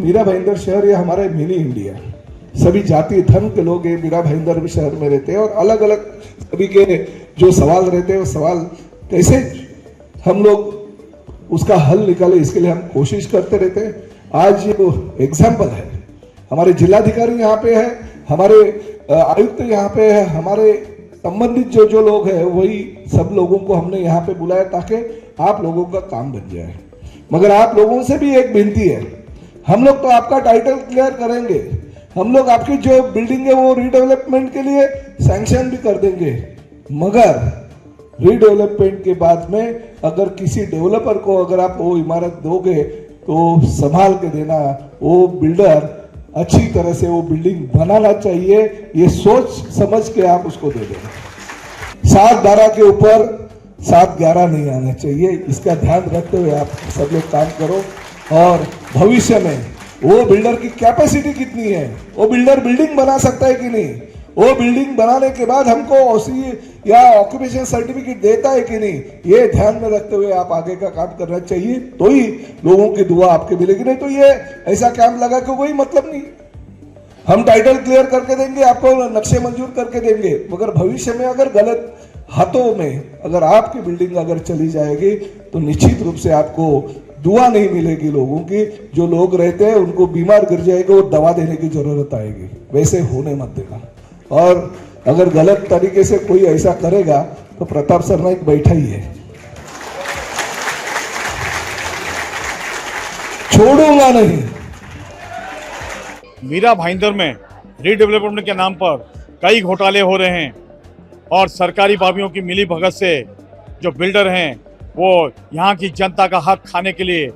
मीरा भाईंदर शहर ये हमारा मिनी इंडिया है। सभी जाति धर्म के लोग ये मीरा भाईंदर शहर में रहते हैं और अलग अलग सभी के जो सवाल रहते हैं वो सवाल कैसे हम लोग उसका हल निकाले, इसके लिए हम कोशिश करते रहते हैं। आज ये एग्जाम्पल है, हमारे जिलाधिकारी यहाँ पे है, हमारे आयुक्त यहाँ पे है, हमारे संबंधित जो लोग हैं वही सब लोगों को हमने यहाँ पे बुलाया ताकि आप लोगों का काम बन जाए। मगर आप लोगों से भी एक विनती है, हम लोग तो आपका टाइटल क्लियर करेंगे, हम लोग आपकी जो बिल्डिंग है वो रीडेवलपमेंट के लिए सैंक्शन भी कर देंगे, मगर रीडेवलपमेंट के बाद में अगर किसी डेवलपर को अगर आप वो इमारत दोगे तो संभाल के देना, वो बिल्डर अच्छी तरह से वो बिल्डिंग बनाना चाहिए, ये सोच समझ के आप उसको दे देना। 7-12 के ऊपर 7-11 नहीं आना चाहिए, इसका ध्यान रखते हुए आप सब लोग काम करो। और भविष्य में वो बिल्डर की कैपेसिटी कितनी है, वो बिल्डर बिल्डिंग बना सकता है कि नहीं, वो बिल्डिंग बनाने के बाद हमको ओसी या ऑक्यूपेशन सर्टिफिकेट देता है कि नहीं, ये ध्यान में रखते हुए आप आगे का काम करना चाहिए, तो ही लोगों की दुआ आपके मिलेगी। नहीं तो ये ऐसा कैंप लगा के कोई मतलब नहीं। हम टाइटल क्लियर करके देंगे, आपको नक्शे मंजूर करके देंगे, मगर भविष्य में अगर गलत हाथों में अगर आपकी बिल्डिंग अगर चली जाएगी तो निश्चित रूप से आपको दुआ नहीं मिलेगी। लोगों की जो लोग रहते हैं उनको बीमार गिर जाएगा, वो दवा देने की जरूरत आएगी, वैसे होने मत देना। और अगर गलत तरीके से कोई ऐसा करेगा तो प्रताप सरनाइक बैठा ही है, छोड़ूंगा नहीं। मीरा भाईंदर में रीडेवलपमेंट के नाम पर कई घोटाले हो रहे हैं और सरकारी बाबियों की मिली भगत से जो बिल्डर हैं वो यहाँ की जनता का हक खाने के लिए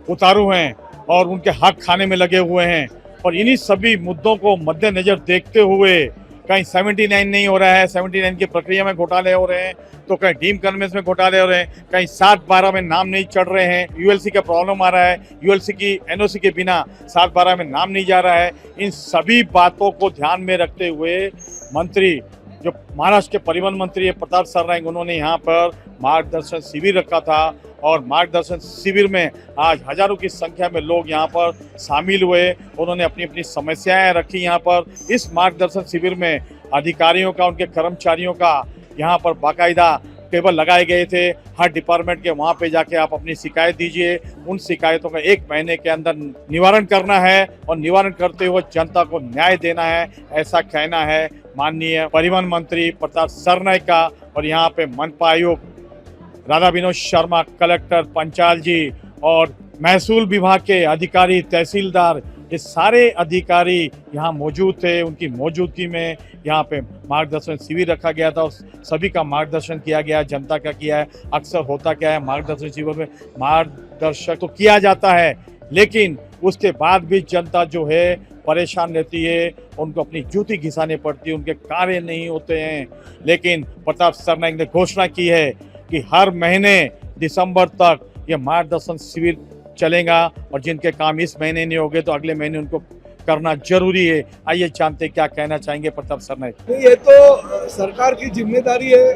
उतारू हैं और उनके हक खाने में लगे हुए हैं। और इन्हीं सभी मुद्दों को मद्देनजर देखते हुए कहीं 79 नहीं हो रहा है, 79 की प्रक्रिया में घोटाले हो रहे हैं, तो कहीं डीम कन्वेंस में घोटाले हो रहे हैं, कहीं 7-12 में नाम नहीं चढ़ रहे हैं, यूएलसी का प्रॉब्लम आ रहा है, यूएलसी की एनओसी के बिना 7-12 में नाम नहीं जा रहा है। इन सभी बातों को ध्यान में रखते हुए मंत्री जो महाराष्ट्र के परिवहन मंत्री है प्रताप सरनाइक, उन्होंने यहाँ पर मार्गदर्शन शिविर रखा था और मार्गदर्शन शिविर में आज हजारों की संख्या में लोग यहाँ पर शामिल हुए। उन्होंने अपनी अपनी समस्याएं रखी यहाँ पर। इस मार्गदर्शन शिविर में अधिकारियों का, उनके कर्मचारियों का यहाँ पर बाकायदा टेबल लगाए गए थे। हर डिपार्टमेंट के वहाँ पे जाके आप अपनी शिकायत दीजिए, उन शिकायतों का 1 महीने के अंदर निवारण करना है और निवारण करते हुए जनता को न्याय देना है, ऐसा कहना है माननीय परिवहन मंत्री प्रताप सरनाइक का। और यहाँ पे मनपा आयुक्त राधा विनोद शर्मा, कलेक्टर पंचाल जी और महसूल विभाग के अधिकारी, तहसीलदार, ये सारे अधिकारी यहाँ मौजूद थे। उनकी मौजूदगी में यहाँ पे मार्गदर्शन शिविर रखा गया था और सभी का मार्गदर्शन किया गया, जनता का किया है। अक्सर होता क्या है, मार्गदर्शन शिविर में मार्गदर्शक तो किया जाता है लेकिन उसके बाद भी जनता जो है परेशान रहती है, उनको अपनी जूती घिसाने पड़ती है, उनके कार्य नहीं होते हैं। लेकिन प्रताप सरनाइक ने घोषणा की है कि हर महीने दिसंबर तक ये मार्गदर्शन शिविर चलेगा और जिनके काम इस महीने नहीं होंगे तो अगले महीने उनको करना जरूरी है। आइए जानते क्या कहना चाहेंगे प्रताप सरनाइक। ये तो सरकार की जिम्मेदारी है,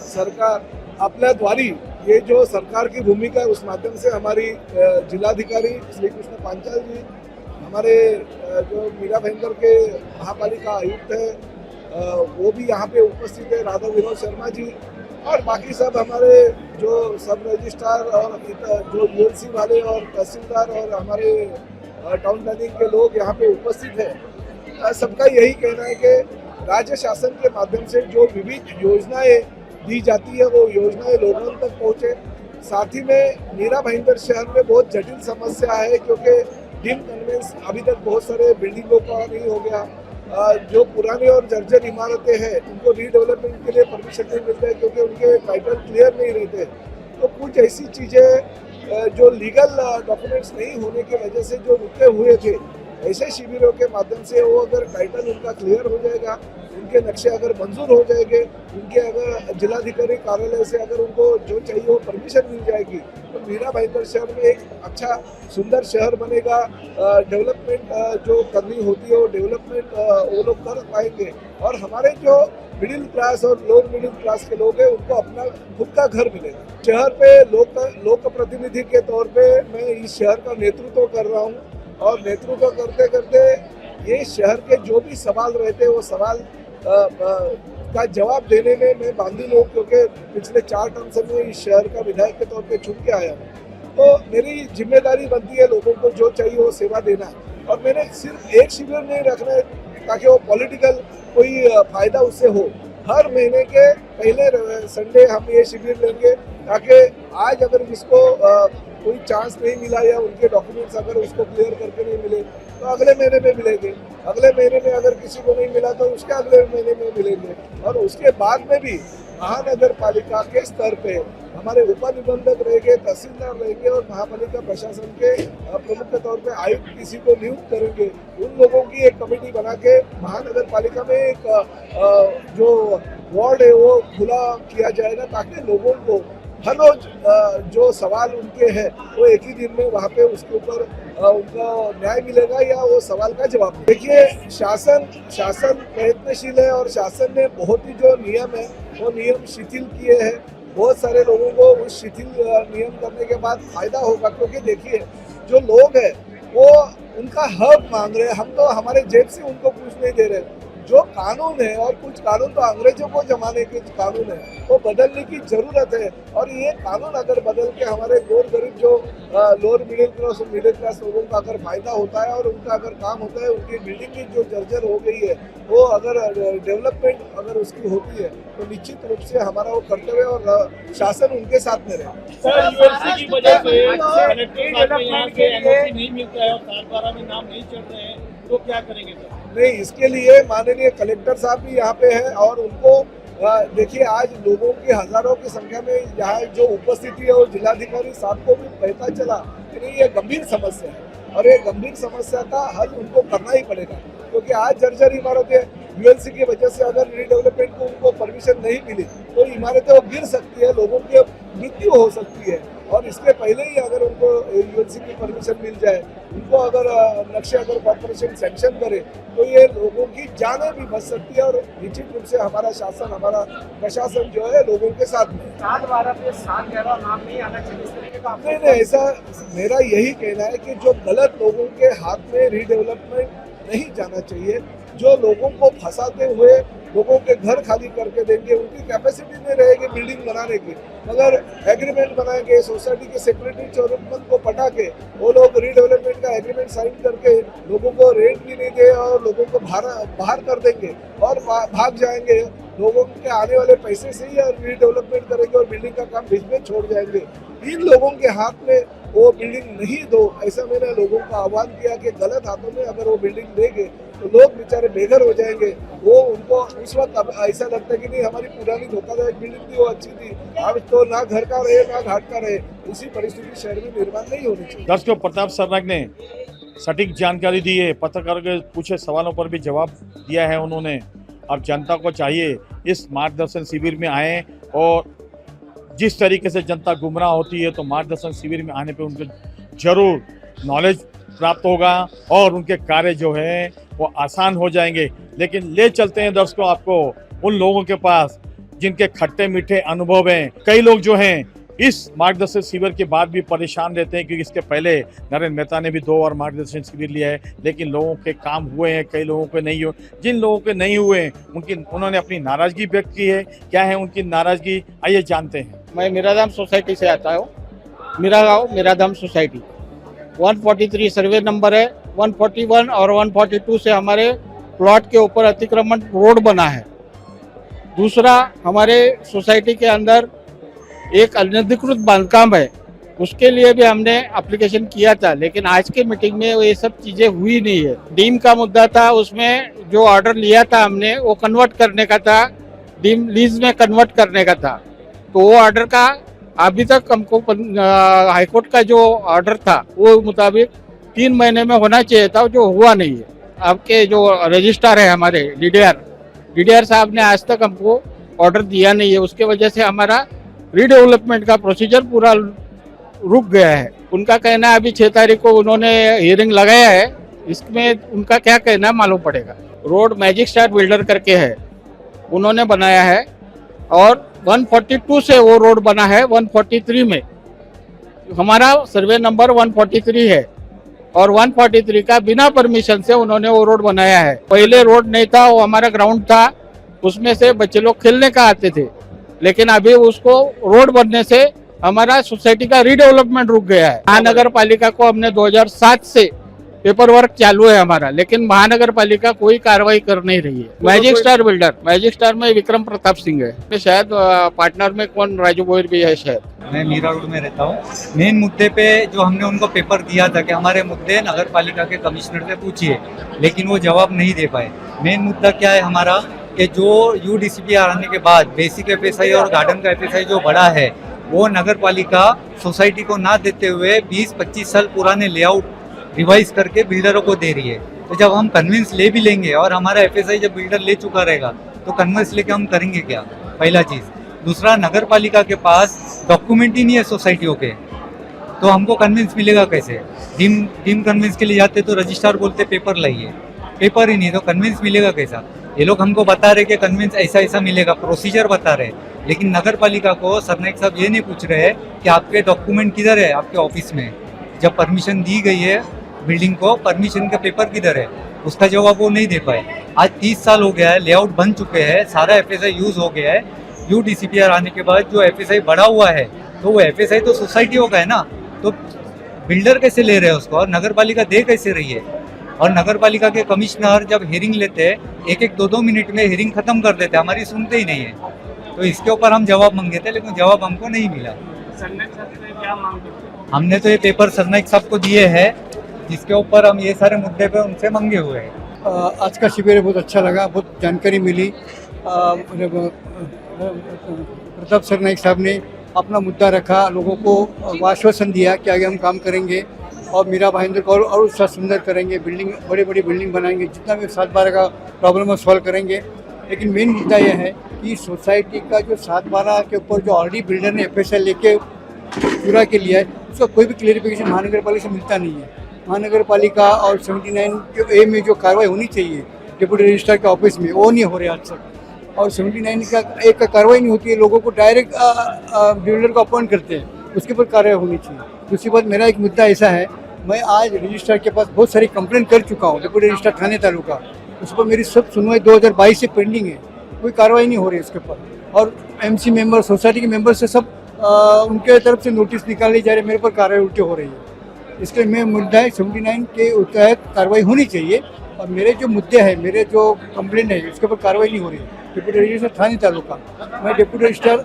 सरकार अपने द्वारी ये जो सरकार की भूमिका है उस माध्यम से हमारी जिलाधिकारी श्री कृष्ण पांचाल जी, हमारे जो मीरा भाईंदर के महापालिका आयुक्त है वो भी यहाँ पे उपस्थित है, राधा विनोद शर्मा जी, और बाकी सब हमारे जो सब रजिस्ट्रार और जो यूएलसी वाले और तहसीलदार और हमारे टाउन प्लानिंग के लोग यहाँ पे उपस्थित है। सबका यही कहना है कि राज्य शासन के माध्यम से जो विविध योजनाएं दी जाती है वो योजनाएं लोगों तक पहुँचे। साथ ही में मीरा भाईंदर शहर में बहुत जटिल समस्या है क्योंकि डीम कन्वेंस अभी तक बहुत सारे बिल्डिंगों का नहीं हो गया। जो पुरानी और जर्जर इमारतें हैं उनको रीडेवलपमेंट के लिए परमिशन नहीं मिलता है क्योंकि उनके टाइटल क्लियर नहीं रहते। तो कुछ ऐसी चीज़ें जो लीगल डॉक्यूमेंट्स नहीं होने की वजह से जो रुके हुए थे, ऐसे शिविरों के माध्यम से वो अगर टाइटल उनका क्लियर हो जाएगा, उनके नक्शे अगर मंजूर हो जाएंगे, उनके अगर जिलाधिकारी कार्यालय से अगर उनको जो चाहिए वो परमिशन मिल जाएगी तो मीरा भाईंदर शहर में एक अच्छा सुंदर शहर बनेगा। डेवलपमेंट जो करनी होती है वो डेवलपमेंट वो लोग कर पाएंगे और हमारे जो मिडिल क्लास और लोअर मिडिल क्लास के लोग हैं उनको अपना खुद का घर मिलेगा। शहर पे लोक प्रतिनिधि के तौर पे मैं इस शहर का नेतृत्व कर रहा हूँ और नेतृत्व करते करते ये शहर के जो भी सवाल रहते वो सवाल का जवाब देने में मैं बांधिल हूँ, क्योंकि पिछले 4 टर्म से मैं इस शहर का विधायक के तौर पे चुन के आया हूँ। तो मेरी जिम्मेदारी बनती है लोगों को जो चाहिए वो सेवा देना, और मैंने सिर्फ एक शिविर नहीं रखना है ताकि वो पॉलिटिकल कोई फायदा उससे हो। हर महीने के पहले संडे हम ये शिविर लेंगे, ताकि आज अगर जिसको कोई चांस नहीं मिला या उनके डॉक्यूमेंट्स अगर उसको क्लियर करके नहीं मिले तो अगले महीने में मिलेंगे, अगले महीने में अगर किसी को नहीं मिला तो उसके अगले महीने में मिलेंगे। और उसके बाद में भी महानगर पालिका के स्तर पे हमारे उपनिबंधक रहेंगे, तहसीलदार रहेंगे और महापालिका प्रशासन के प्रमुख के तौर पे आयुक्त किसी को नियुक्त करेंगे। उन लोगों की एक कमेटी बना के महानगर पालिका में एक जो वार्ड है वो खुला किया जाएगा, ताकि लोगों को हर रोज जो सवाल उनके हैं वो एक ही दिन में वहाँ पे उसके ऊपर उनका न्याय मिलेगा या वो सवाल का जवाब। देखिए, शासन प्रयत्नशील है और शासन ने बहुत ही जो नियम है वो नियम शिथिल किए हैं। बहुत सारे लोगों को उस शिथिल नियम करने के बाद फायदा होगा, क्योंकि देखिए जो लोग हैं वो उनका हक मांग रहे हैं, हम तो हमारे जेब से उनको कुछ नहीं दे रहे। जो कानून है, और कुछ कानून तो अंग्रेजों को जमाने के कानून है, वो बदलने की जरूरत है। और ये कानून अगर बदल के हमारे गोर गरीब जो लोअर मिडिल क्लास और मिडिल क्लास लोगों का अगर फायदा होता है और उनका अगर काम होता है, उनकी बिल्डिंग की जो जर्जर हो गई है वो अगर डेवलपमेंट अगर उसकी होती है तो निश्चित रूप से हमारा वो कर्तव्य और शासन उनके साथ में रहे। सर, यूएलसी की वजह से कलेक्टर साहब यहाँ से एनओसी नहीं मिलता है और 7/12 में नाम नहीं चढ़ रहे हैं, तो क्या करेंगे सर? नहीं, इसके लिए माननीय कलेक्टर साहब भी यहाँ पे हैं और उनको देखिए आज लोगों की हजारों की संख्या में यहाँ जो उपस्थिति है वो जिलाधिकारी साहब को भी पता चला कि नहीं ये गंभीर समस्या है और ये गंभीर समस्या का हल उनको करना ही पड़ेगा, क्योंकि आज जर्जर इमारतें यूएलसी की वजह से अगर रीडेवलपमेंट को उनको परमिशन नहीं मिली तो इमारतें वो गिर सकती है, लोगों की मृत्यु हो सकती है। और इसके पहले ही अगर उनको यूएलसी की परमिशन मिल जाए, उनको अगर नक्शे अगर कॉर्पोरेशन सैंक्शन करे तो ये लोगों की जानें भी बच सकती है और निश्चित रूप से हमारा शासन, हमारा प्रशासन जो है लोगों के साथ में। 7/12 पे 7/11 नाम नहीं आना चाहिए, इस तरीके का नहीं, ऐसा मेरा यही कहना है कि जो गलत लोगों के हाथ में रीडेवलपमेंट नहीं जाना चाहिए, जो लोगों को फंसाते हुए लोगों के घर खाली करके देंगे, उनकी कैपेसिटी नहीं रहेगी बिल्डिंग बनाने की, मगर एग्रीमेंट बनाएंगे, सोसाइटी के सेक्रेटरी जरूरतमंद को पटा के वो लोग रीडेवलपमेंट का एग्रीमेंट साइन करके लोगों को रेंट भी नहीं दे और लोगों को बाहर कर देंगे और भाग जाएंगे। लोगों के आने वाले पैसे से ही रीडेवलपमेंट करेंगे और बिल्डिंग का काम बीच में छोड़ जाएंगे। इन लोगों के हाथ में वो बिल्डिंग नहीं दो, ऐसा मैंने लोगों का आह्वान किया कि गलत हाथों में अगर वो बिल्डिंग देंगे तो लोग बेचारे बेघर हो जाएंगे। वो उनको उस वक्त अब ऐसा लगता है कि नहीं हमारी पुरानी धोखादायक बिल्डिंग थी वो अच्छी थी, अब तो ना घर का रहे ना घाट का रहे, इसी परिस्थिति शहर में निर्माण नहीं होनी चाहिए। दर्शकों, प्रताप सरनाईक ने सटीक जानकारी दी है, पत्रकारों के पूछे सवालों पर भी जवाब दिया है उन्होंने। अब जनता को चाहिए इस मार्गदर्शन शिविर में आए और जिस तरीके से जनता गुमराह होती है तो मार्गदर्शन शिविर में आने पे उनको जरूर नॉलेज प्राप्त होगा और उनके कार्य जो है वो आसान हो जाएंगे। लेकिन ले चलते हैं दर्शकों आपको उन लोगों के पास जिनके खट्टे मीठे अनुभव हैं। कई लोग जो हैं इस मार्गदर्शन शिविर के बाद भी परेशान रहते हैं, क्योंकि इसके पहले नरेंद्र मेहता ने भी 2 बार मार्गदर्शन शिविर लिया है, लेकिन लोगों के काम हुए हैं, कई लोगों के नहीं हुए। जिन लोगों के नहीं हुए उन्होंने अपनी नाराजगी व्यक्त की है। क्या है उनकी नाराजगी, आइए जानते हैं। मैं मीराधाम सोसाइटी से आता हूँ, मेरा गाँव मीराधाम सोसाइटी 143 सर्वे नंबर है। 141 और 142 से हमारे प्लॉट के ऊपर अतिक्रमण रोड बना है। दूसरा, हमारे सोसाइटी के अंदर एक अनधिकृत बांधकाम है, उसके लिए भी हमने एप्लीकेशन किया था, लेकिन आज के मीटिंग में ये सब चीज़ें हुई नहीं है। डीम का मुद्दा था, उसमें जो ऑर्डर लिया था हमने वो कन्वर्ट करने का था, डीम लीज में कन्वर्ट करने का था, तो वो ऑर्डर का अभी तक हमको हाईकोर्ट का जो ऑर्डर था वो मुताबिक 3 महीने में होना चाहिए था, जो हुआ नहीं है। आपके जो रजिस्ट्रार है हमारे डीडीआर साहब ने आज तक हमको ऑर्डर दिया नहीं है, उसके वजह से हमारा रीडेवलपमेंट का प्रोसीजर पूरा रुक गया है। उनका कहना है अभी 6 तारीख को उन्होंने हियरिंग लगाया है, इसमें उनका क्या कहना है मालूम पड़ेगा। रोड मैजिक स्टार बिल्डर करके है, उन्होंने बनाया है और 142 से वो रोड बना है। 143 में हमारा सर्वे नंबर 143 है, और 143 का बिना परमिशन से उन्होंने वो रोड बनाया है। पहले रोड नहीं था, वो हमारा ग्राउंड था, उसमें से बच्चे लोग खेलने का आते थे, लेकिन अभी उसको रोड बनने से हमारा सोसाइटी का रीडेवलपमेंट रुक गया है। महानगर पालिका को हमने 2007 से पेपर वर्क चालू है हमारा, लेकिन महानगर पालिका कोई कार्रवाई कर नहीं रही है। मैजिक स्टार में विक्रम प्रताप सिंह है, शायद पार्टनर में कौन राजू गोयर भी है शायद। मैं मीरा रोड में रहता हूँ। मेन मुद्दे पे जो हमने उनको पेपर दिया था कि हमारे मुद्दे नगर पालिका के कमिश्नर से पूछिए, लेकिन वो जवाब नहीं दे पाए। मेन मुद्दा क्या है हमारा कि जो UDCPR आने के बाद बेसिक FSI और गार्डन का FSI जो बड़ा है, वो नगर पालिका सोसाइटी को ना देते हुए 20-25 साल पुराने लेआउट रिवाइज करके बिल्डरों को दे रही है। तो जब हम कन्विंस ले भी लेंगे और हमारा FSI जब बिल्डर ले चुका रहेगा तो कन्विंस लेके हम करेंगे क्या, पहला चीज़। दूसरा, नगर पालिका के पास डॉक्यूमेंट ही नहीं है सोसाइटियों के, तो हमको कन्विंस मिलेगा कैसे? टीम कन्विंस के लिए जाते तो रजिस्ट्रार बोलते पेपर लाइए, पेपर ही नहीं तो कन्विंस मिलेगा कैसा? ये लोग हमको बता रहे कि कन्विंस ऐसा ऐसा मिलेगा, प्रोसीजर बता रहे, लेकिन नगर पालिका को सरनाइक साहब ये नहीं पूछ रहे हैं कि आपके डॉक्यूमेंट किधर है आपके ऑफिस में। जब परमिशन दी गई है बिल्डिंग को, परमिशन का पेपर किधर है, उसका जवाब वो नहीं दे पाए। आज 30 साल हो गया है, लेआउट बन चुके हैं, सारा FSI यूज हो गया है। UDCPR आने के बाद जो FSI बढ़ा हुआ है, तो वो FSI तो सोसाइटियों का है ना, तो बिल्डर कैसे ले रहे हैं उसको और नगर पालिका दे कैसे रही है? और नगर पालिका के कमिश्नर जब हियरिंग लेते हैं, 1-2 मिनट में हियरिंग खत्म कर देते हैं, हमारी सुनते ही नहीं है। तो इसके ऊपर हम जवाब मांगे थे, लेकिन जवाब हमको नहीं मिला। हमने तो ये पेपर सरनाइक साहब को दिए हैं, जिसके ऊपर हम ये सारे मुद्दे पे उनसे मांगे हुए हैं। आज का शिविर बहुत अच्छा लगा, बहुत जानकारी मिली। प्रताप सरनाइक साहब ने अपना मुद्दा रखा, लोगों को आश्वासन दिया कि आगे हम काम करेंगे और मीरा भाईंदर को और उसका सुंदर करेंगे, बिल्डिंग बड़ी बड़ी बिल्डिंग बनाएंगे, जितना भी 7/12 का प्रॉब्लम है सॉल्व करेंगे। लेकिन मेन मुद्दा यह है कि सोसाइटी का जो 7/12 के ऊपर जो ऑलरेडी बिल्डर ने FSI लेके पूरा के लिया है, उसका कोई भी क्लियरिफिकेशन महानगर पालिका से मिलता नहीं है। महानगर पालिका और 79A में जो कार्रवाई होनी चाहिए डिप्टी रजिस्ट्रार के ऑफिस में, वो नहीं हो रही आज तक। और 79 का एक का कार्रवाई नहीं होती है, लोगों को डायरेक्ट बिल्डर को अपॉइंट करते हैं, उसके ऊपर कार्रवाई होनी चाहिए। दूसरी बात, मेरा एक मुद्दा ऐसा है, मैं आज रजिस्ट्रार के पास बहुत सारी कंप्लेंट कर चुका हूँ, डिप्टी रजिस्ट्रार थाने तालुका, उस पर मेरी सब सुनवाई 2022 से पेंडिंग है, कोई कार्रवाई नहीं हो रही उसके ऊपर। और MC मेंबर, सोसाइटी के मेंबर से सब उनके तरफ से नोटिस निकाले जा रहे, मेरे पर कार्रवाई उल्टी हो रही है। इसके मैं मुद्दा है 79 के तहत कार्रवाई होनी चाहिए, और मेरे जो मुद्दे हैं, मेरे जो कंप्लेंट है, उसके ऊपर कार्रवाई नहीं हो रही। डिप्टी रजिस्ट्रार थाने तालुका, मैं डिप्टी रजिस्ट्रार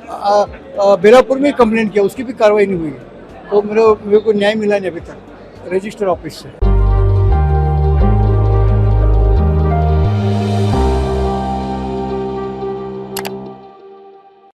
बेलापुर में कंप्लेंट किया, उसकी भी कार्रवाई नहीं हुई है। तो मेरे को न्याय मिला नहीं अभी तक रजिस्टर ऑफिस से।